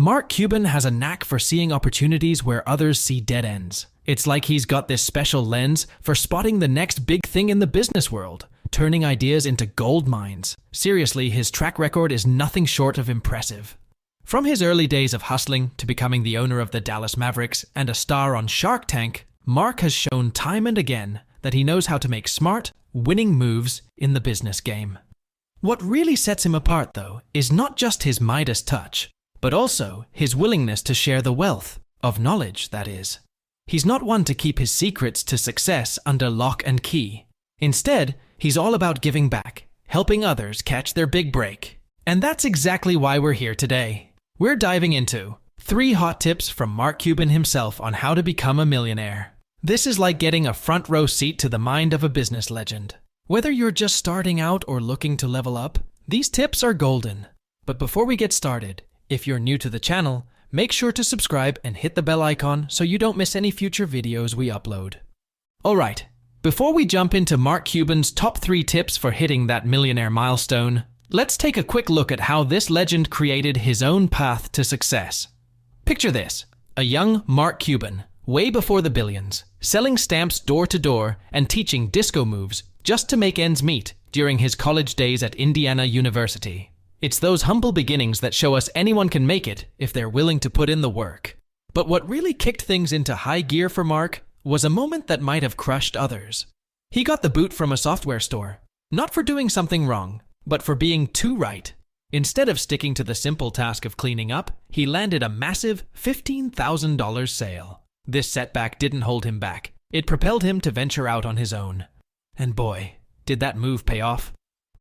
Mark Cuban has a knack for seeing opportunities where others see dead ends. It's like he's got this special lens for spotting the next big thing in the business world, turning ideas into gold mines. Seriously, his track record is nothing short of impressive. From his early days of hustling to becoming the owner of the Dallas Mavericks and a star on Shark Tank, Mark has shown time and again that he knows how to make smart, winning moves in the business game. What really sets him apart, though, is not just his Midas touch, but also his willingness to share the wealth of knowledge, that is. He's not one to keep his secrets to success under lock and key. Instead, he's all about giving back, helping others catch their big break. And that's exactly why we're here today. We're diving into 3 hot tips from Mark Cuban himself on how to become a millionaire. This is like getting a front row seat to the mind of a business legend. Whether you're just starting out or looking to level up, these tips are golden. But before we get started, if you're new to the channel, make sure to subscribe and hit the bell icon so you don't miss any future videos we upload. Alright, before we jump into Mark Cuban's top 3 tips for hitting that millionaire milestone, let's take a quick look at how this legend created his own path to success. Picture this, a young Mark Cuban, way before the billions, selling stamps door to door and teaching disco moves just to make ends meet during his college days at Indiana University. It's those humble beginnings that show us anyone can make it if they're willing to put in the work. But what really kicked things into high gear for Mark was a moment that might have crushed others. He got the boot from a software store, not for doing something wrong, but for being too right. Instead of sticking to the simple task of cleaning up, he landed a massive $15,000 sale. This setback didn't hold him back. It propelled him to venture out on his own. And boy, did that move pay off.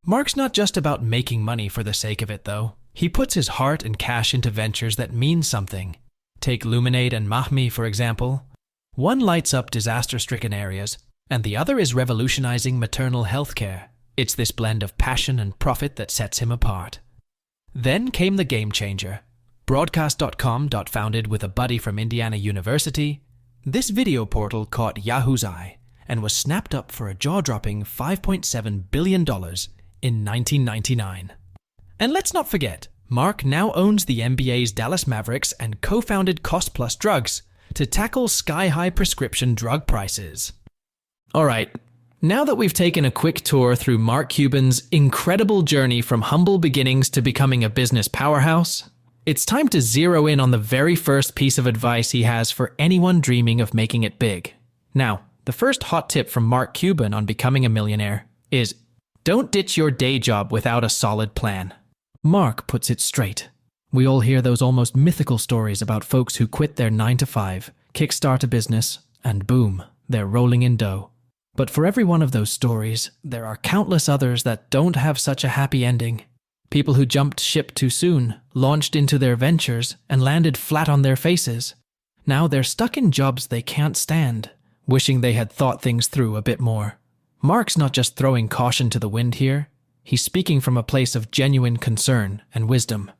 Mark's not just about making money for the sake of it, though. He puts his heart and cash into ventures that mean something. Take Luminate and Mahmi, for example. One lights up disaster-stricken areas, and the other is revolutionizing maternal health care. It's this blend of passion and profit that sets him apart. Then came the game changer. Broadcast.com, founded with a buddy from Indiana University, this video portal caught Yahoo's eye and was snapped up for a jaw-dropping $5.7 billion in 1999. And let's not forget, Mark now owns the NBA's Dallas Mavericks and co-founded Cost Plus Drugs to tackle sky-high prescription drug prices. Alright, now that we've taken a quick tour through Mark Cuban's incredible journey from humble beginnings to becoming a business powerhouse, it's time to zero in on the very first piece of advice he has for anyone dreaming of making it big. Now, the first hot tip from Mark Cuban on becoming a millionaire is don't ditch your day job without a solid plan. Mark puts it straight. We all hear those almost mythical stories about folks who quit their 9-to-5, kickstart a business, and boom, they're rolling in dough. But for every one of those stories, there are countless others that don't have such a happy ending. People who jumped ship too soon, launched into their ventures, and landed flat on their faces. Now they're stuck in jobs they can't stand, wishing they had thought things through a bit more. Mark's not just throwing caution to the wind here. He's speaking from a place of genuine concern and wisdom.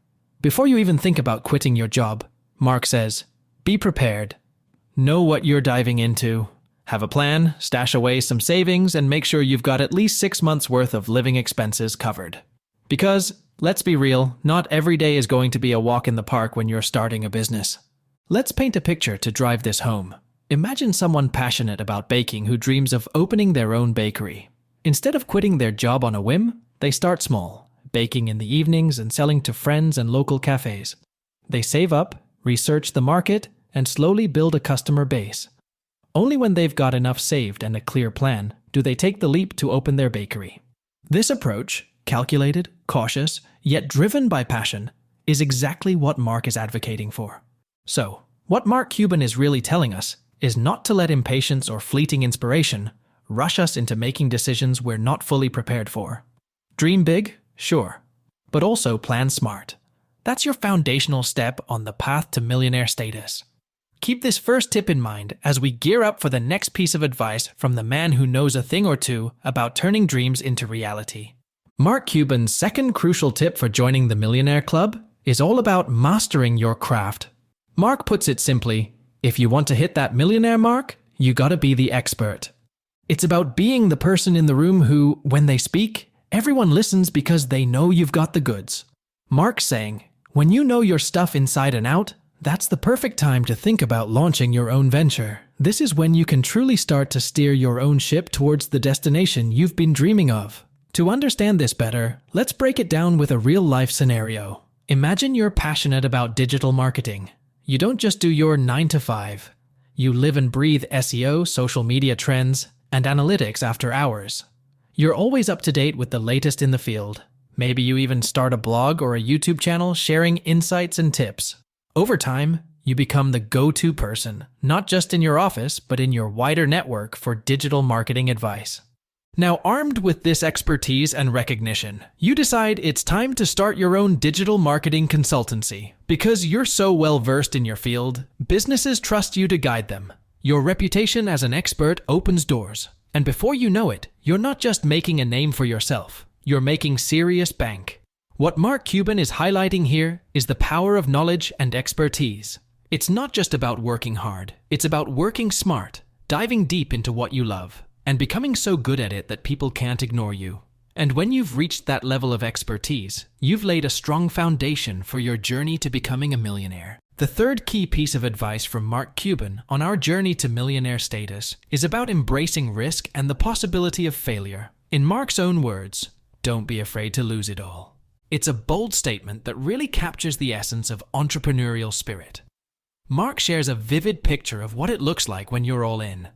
Before you even think about quitting your job, Mark says, be prepared. Know what you're diving into. Have a plan, stash away some savings, and make sure you've got at least 6 months' worth of living expenses covered. Because, let's be real, not every day is going to be a walk in the park when you're starting a business. Let's paint a picture to drive this home. Imagine someone passionate about baking who dreams of opening their own bakery. Instead of quitting their job on a whim, they start small, baking in the evenings and selling to friends and local cafes. They save up, research the market, and slowly build a customer base. Only when they've got enough saved and a clear plan do they take the leap to open their bakery. This approach, calculated, cautious, yet driven by passion, is exactly what Mark is advocating for. So, what Mark Cuban is really telling us is not to let impatience or fleeting inspiration rush us into making decisions we're not fully prepared for. Dream big? Sure. But also plan smart. That's your foundational step on the path to millionaire status. Keep this first tip in mind as we gear up for the next piece of advice from the man who knows a thing or two about turning dreams into reality. Mark Cuban's second crucial tip for joining the Millionaire Club is all about mastering your craft. Mark puts it simply, if you want to hit that millionaire mark, you gotta be the expert. It's about being the person in the room who, when they speak, everyone listens because they know you've got the goods. Mark's saying, When you know your stuff inside and out, that's the perfect time to think about launching your own venture. This is when you can truly start to steer your own ship towards the destination you've been dreaming of. To understand this better, let's break it down with a real-life scenario. Imagine you're passionate about digital marketing. You don't just do your 9 to 5. You live and breathe SEO, social media trends, and analytics after hours. You're always up to date with the latest in the field. Maybe you even start a blog or a YouTube channel sharing insights and tips. Over time, you become the go-to person, not just in your office, but in your wider network for digital marketing advice. Now, armed with this expertise and recognition, you decide it's time to start your own digital marketing consultancy. Because you're so well-versed in your field, businesses trust you to guide them. Your reputation as an expert opens doors. And before you know it, you're not just making a name for yourself, you're making serious bank. What Mark Cuban is highlighting here is the power of knowledge and expertise. It's not just about working hard, it's about working smart, diving deep into what you love, and becoming so good at it that people can't ignore you. And when you've reached that level of expertise, you've laid a strong foundation for your journey to becoming a millionaire. The third key piece of advice from Mark Cuban on our journey to millionaire status is about embracing risk and the possibility of failure. In Mark's own words, "Don't be afraid to lose it all." It's a bold statement that really captures the essence of entrepreneurial spirit. Mark shares a vivid picture of what it looks like when you're all in.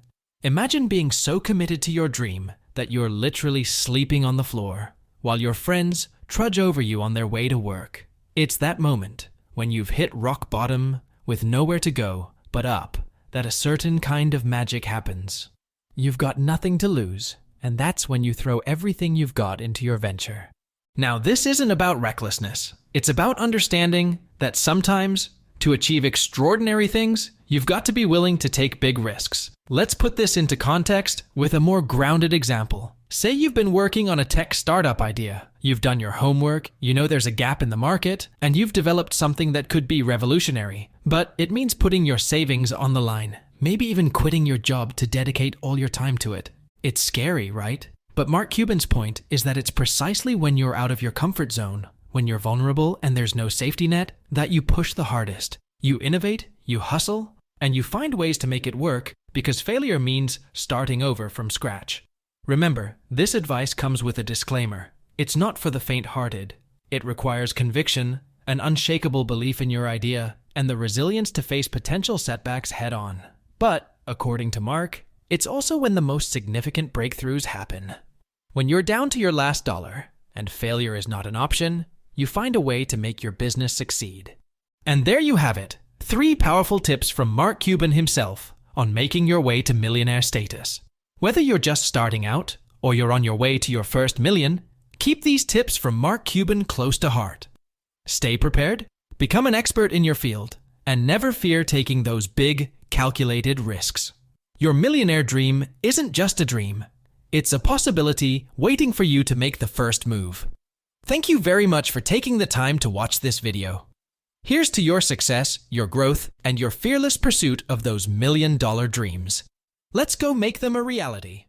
Imagine being so committed to your dream that you're literally sleeping on the floor, while your friends trudge over you on their way to work. It's that moment, when you've hit rock bottom with nowhere to go but up, that a certain kind of magic happens. You've got nothing to lose, and that's when you throw everything you've got into your venture. Now, this isn't about recklessness. It's about understanding that sometimes, to achieve extraordinary things, you've got to be willing to take big risks. Let's put this into context with a more grounded example. Say you've been working on a tech startup idea. You've done your homework, you know there's a gap in the market, and you've developed something that could be revolutionary. But it means putting your savings on the line, maybe even quitting your job to dedicate all your time to it. It's scary, right? But Mark Cuban's point is that it's precisely when you're out of your comfort zone, when you're vulnerable and there's no safety net, that you push the hardest. You innovate, you hustle, and you find ways to make it work because failure means starting over from scratch. Remember, this advice comes with a disclaimer. It's not for the faint-hearted. It requires conviction, an unshakable belief in your idea, and the resilience to face potential setbacks head-on. But, according to Mark, it's also when the most significant breakthroughs happen. When you're down to your last dollar, and failure is not an option, you find a way to make your business succeed. And there you have it, 3 powerful tips from Mark Cuban himself on making your way to millionaire status. Whether you're just starting out, or you're on your way to your first million, keep these tips from Mark Cuban close to heart. Stay prepared, become an expert in your field, and never fear taking those big, calculated risks. Your millionaire dream isn't just a dream. It's a possibility waiting for you to make the first move. Thank you very much for taking the time to watch this video. Here's to your success, your growth, and your fearless pursuit of those $1 million dreams. Let's go make them a reality.